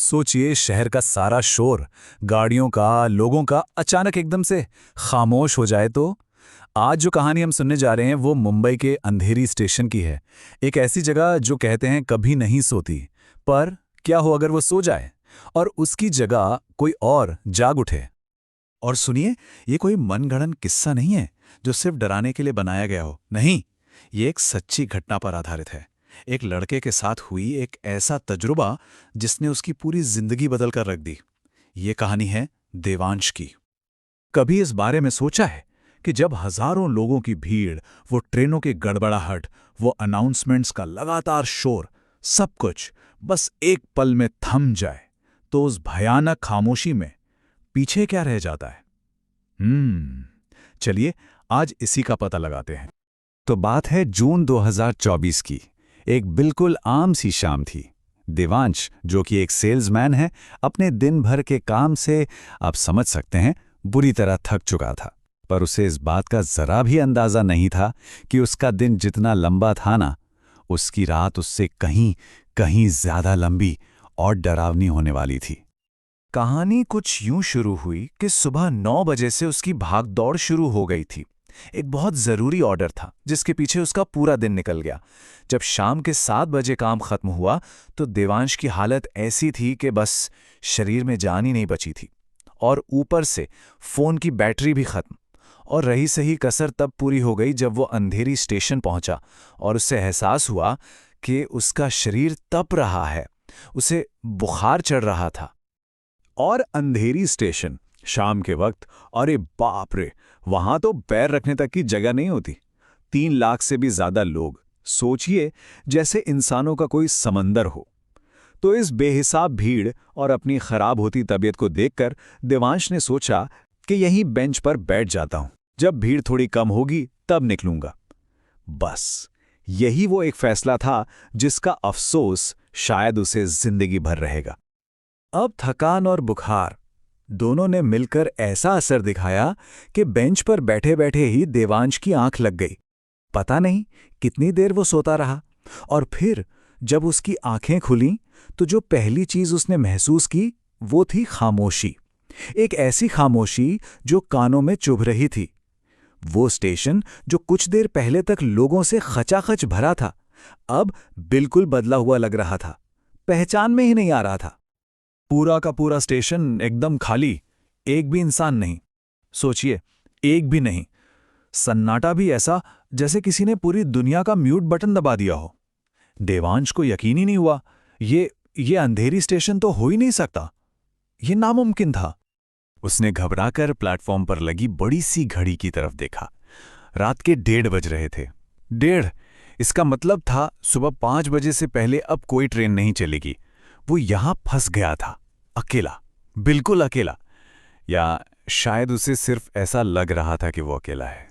सोचिए शहर का सारा शोर, गाड़ियों का, लोगों का अचानक एकदम से खामोश हो जाए तो। आज जो कहानी हम सुनने जा रहे हैं वो मुंबई के अंधेरी स्टेशन की है। एक ऐसी जगह जो कहते हैं कभी नहीं सोती। पर क्या हो अगर वो सो जाए और उसकी जगह कोई और जाग उठे। और सुनिए, ये कोई मनगढ़ंत किस्सा नहीं है जो सिर्फ डराने के लिए बनाया गया हो। नहीं, ये एक सच्ची घटना पर आधारित है। एक लड़के के साथ हुई एक ऐसा तजुर्बा जिसने उसकी पूरी जिंदगी बदल कर रख दी। ये कहानी है देवांश की। कभी इस बारे में सोचा है कि जब हजारों लोगों की भीड़, वो ट्रेनों की गड़बड़ाहट, वो अनाउंसमेंट्स का लगातार शोर, सब कुछ बस एक पल में थम जाए, तो उस भयानक खामोशी में पीछे क्या रह जाता है? चलिए आज इसी का पता लगाते हैं। तो बात है जून 2024 की। एक बिल्कुल आम सी शाम थी। देवांश, जो कि एक सेल्समैन है, अपने दिन भर के काम से, आप समझ सकते हैं, बुरी तरह थक चुका था। पर उसे इस बात का जरा भी अंदाजा नहीं था कि उसका दिन जितना लंबा था ना, उसकी रात उससे कहीं कहीं ज्यादा लंबी और डरावनी होने वाली थी। कहानी कुछ यूं शुरू हुई कि सुबह 9 बजे से उसकी भागदौड़ शुरू हो गई थी। एक बहुत जरूरी ऑर्डर था जिसके पीछे उसका पूरा दिन निकल गया। जब शाम के 7 बजे काम खत्म हुआ तो देवांश की हालत ऐसी थी कि बस शरीर में जान ही नहीं बची थी। और ऊपर से फोन की बैटरी भी खत्म। और रही सही कसर तब पूरी हो गई जब वो अंधेरी स्टेशन पहुंचा और उससे एहसास हुआ कि उसका शरीर तप रहा है, उसे बुखार चढ़ रहा था। और अंधेरी स्टेशन शाम के वक्त, अरे बाप रे, वहां तो पैर रखने तक की जगह नहीं होती। 3 लाख से भी ज्यादा लोग, सोचिए जैसे इंसानों का कोई समंदर हो। तो इस बेहिसाब भीड़ और अपनी खराब होती तबीयत को देखकर देवांश ने सोचा कि यहीं बेंच पर बैठ जाता हूं, जब भीड़ थोड़ी कम होगी तब निकलूंगा। बस यही वो एक फैसला था जिसका अफसोस शायद उसे जिंदगी भर रहेगा। अब थकान और बुखार दोनों ने मिलकर ऐसा असर दिखाया कि बेंच पर बैठे बैठे ही देवांश की आंख लग गई। पता नहीं कितनी देर वो सोता रहा। और फिर जब उसकी आंखें खुलीं तो जो पहली चीज उसने महसूस की वो थी खामोशी। एक ऐसी खामोशी जो कानों में चुभ रही थी। वो स्टेशन जो कुछ देर पहले तक लोगों से खचाखच भरा था, अब बिल्कुल बदला हुआ लग रहा था। पहचान में ही नहीं आ रहा था। पूरा का पूरा स्टेशन एकदम खाली, एक भी इंसान नहीं। सोचिए, एक भी नहीं। सन्नाटा भी ऐसा जैसे किसी ने पूरी दुनिया का म्यूट बटन दबा दिया हो। देवांश को यकीन ही नहीं हुआ। ये अंधेरी स्टेशन तो हो ही नहीं सकता। ये नामुमकिन था। उसने घबराकर प्लेटफॉर्म पर लगी बड़ी सी घड़ी की तरफ देखा। रात के 1:30 बज रहे थे। 1:30, इसका मतलब था सुबह 5 बजे से पहले अब कोई ट्रेन नहीं चलेगी। वो यहां फंस गया था, अकेला, बिल्कुल अकेला। या शायद उसे सिर्फ ऐसा लग रहा था कि वो अकेला है।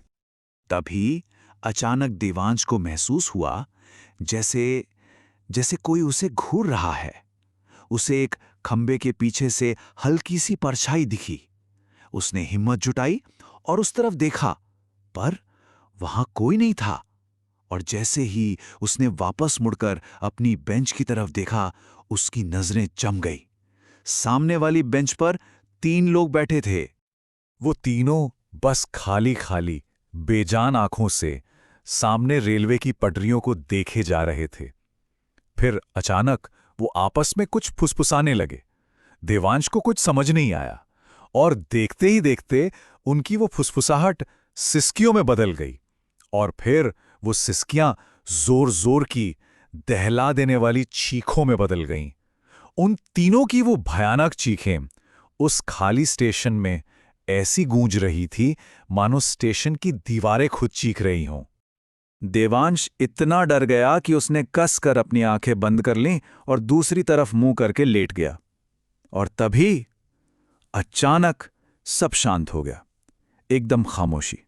तभी अचानक देवांश को महसूस हुआ जैसे जैसे कोई उसे घूर रहा है। उसे एक खंबे के पीछे से हल्की सी परछाई दिखी। उसने हिम्मत जुटाई और उस तरफ देखा, पर वहां कोई नहीं था। और जैसे ही उसने वापस मुड़कर अपनी बेंच की तरफ देखा, उसकी नजरें जम गई। सामने वाली बेंच पर 3 लोग बैठे थे। वो तीनों बस खाली खाली, बेजान आंखों से सामने रेलवे की पटरियों को देखे जा रहे थे। फिर अचानक वो आपस में कुछ फुसफुसाने लगे। देवांश को कुछ समझ नहीं आया और देखते ही देखते उनकी वो फुसफुसाहट सिसकियों में बदल गई। और फिर वो सिसकियां जोर जोर की, दहला देने वाली चीखों में बदल गईं। उन तीनों की वो भयानक चीखें उस खाली स्टेशन में ऐसी गूंज रही थी मानो स्टेशन की दीवारें खुद चीख रही हों। देवांश इतना डर गया कि उसने कसकर अपनी आंखें बंद कर लीं और दूसरी तरफ मुंह करके लेट गया। और तभी अचानक सब शांत हो गया, एकदम खामोशी।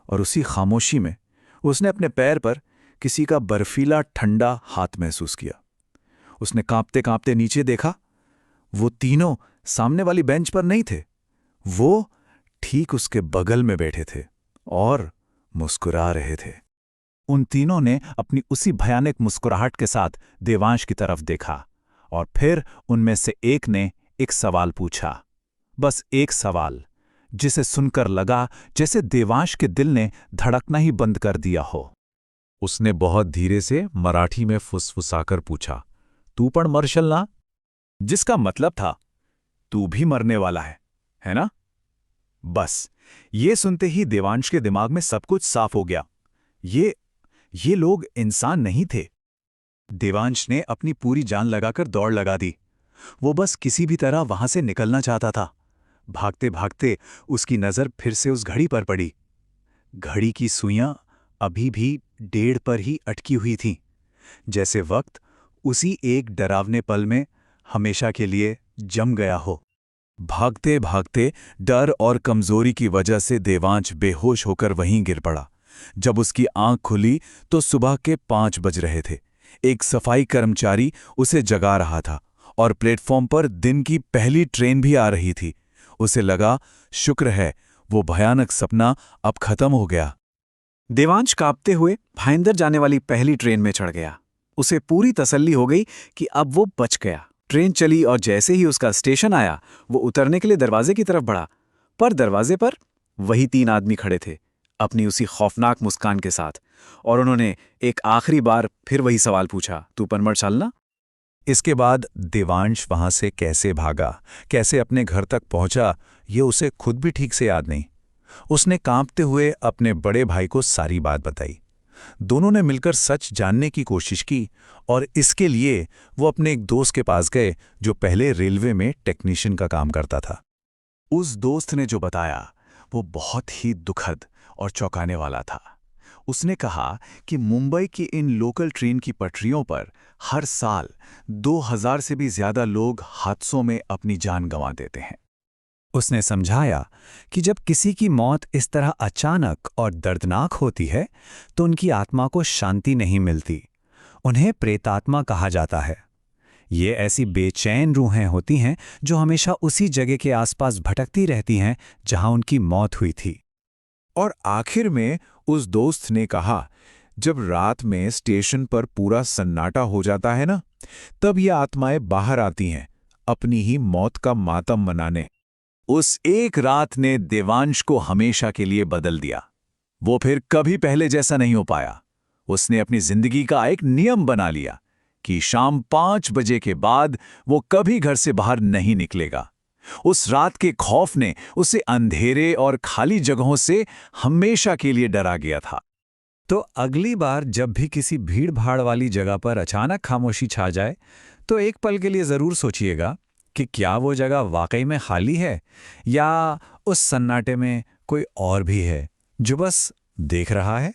और उसी खामोशी में उसने अपने पैर पर किसी का बर्फीला ठंडा हाथ महसूस किया। उसने कांपते कांपते नीचे देखा। वो तीनों सामने वाली बेंच पर नहीं थे। वो ठीक उसके बगल में बैठे थे और मुस्कुरा रहे थे। उन तीनों ने अपनी उसी भयानक मुस्कुराहट के साथ देवांश की तरफ देखा और फिर उनमें से एक ने एक सवाल पूछा, बस एक सवाल, जिसे सुनकर लगा जैसे देवांश के दिल ने धड़कना ही बंद कर दिया हो। उसने बहुत धीरे से मराठी में फुसफुसाकर पूछा, तू पण मरशल ना? जिसका मतलब था, तू भी मरने वाला है ना? बस ये सुनते ही देवांश के दिमाग में सब कुछ साफ हो गया। ये लोग इंसान नहीं थे। देवांश ने अपनी पूरी जान लगाकर दौड़ लगा दी। वो बस किसी भी तरह वहां से निकलना चाहता था। भागते भागते उसकी नजर फिर से उस घड़ी पर पड़ी। घड़ी की सुइयां अभी भी 1:30 पर ही अटकी हुई थीं, जैसे वक्त उसी एक डरावने पल में हमेशा के लिए जम गया हो। भागते भागते डर और कमजोरी की वजह से देवांश बेहोश होकर वहीं गिर पड़ा। जब उसकी आंख खुली तो सुबह के 5 बज रहे थे। एक सफाई कर्मचारी उसे जगा रहा था और प्लेटफॉर्म पर दिन की पहली ट्रेन भी आ रही थी। उसे लगा, शुक्र है वो भयानक सपना अब खत्म हो गया। देवांश कांपते हुए भाईंदर जाने वाली पहली ट्रेन में चढ़ गया। उसे पूरी तसल्ली हो गई कि अब वो बच गया। ट्रेन चली और जैसे ही उसका स्टेशन आया, वो उतरने के लिए दरवाजे की तरफ बढ़ा, पर दरवाजे पर वही 3 आदमी खड़े थे, अपनी उसी खौफनाक मुस्कान के साथ, और उन्होंने एक आखिरी बार फिर वही सवाल पूछा, तू पनमर चलना? इसके बाद देवांश वहां से कैसे भागा, कैसे अपने घर तक पहुंचा, ये उसे खुद भी ठीक से याद नहीं। उसने कांपते हुए अपने बड़े भाई को सारी बात बताई। दोनों ने मिलकर सच जानने की कोशिश की और इसके लिए वो अपने एक दोस्त के पास गए जो पहले रेलवे में टेक्नीशियन का काम करता था। उस दोस्त ने जो बताया वो बहुत ही दुखद और चौंकाने वाला था। उसने कहा कि मुंबई की इन लोकल ट्रेन की पटरियों पर हर साल 2000 से भी ज्यादा लोग हादसों में अपनी जान गंवा देते हैं। उसने समझाया कि जब किसी की मौत इस तरह अचानक और दर्दनाक होती है तो उनकी आत्मा को शांति नहीं मिलती। उन्हें प्रेतात्मा कहा जाता है। ये ऐसी बेचैन रूहें होती हैं जो हमेशा उसी जगह के आसपास भटकती रहती हैं जहां उनकी मौत हुई थी। और आखिर में उस दोस्त ने कहा, जब रात में स्टेशन पर पूरा सन्नाटा हो जाता है ना, तब ये आत्माएं बाहर आती हैं अपनी ही मौत का मातम मनाने। उस एक रात ने देवांश को हमेशा के लिए बदल दिया। वो फिर कभी पहले जैसा नहीं हो पाया। उसने अपनी जिंदगी का एक नियम बना लिया कि शाम 5 बजे के बाद वो कभी घर से बाहर नहीं निकलेगा। उस रात के खौफ ने उसे अंधेरे और खाली जगहों से हमेशा के लिए डरा गया था। तो अगली बार जब भी किसी भीड़-भाड़ वाली जगह पर अचानक खामोशी छा जाए, तो एक पल के लिए जरूर सोचिएगा कि क्या वो जगह वाकई में खाली है या उस सन्नाटे में कोई और भी है जो बस देख रहा है।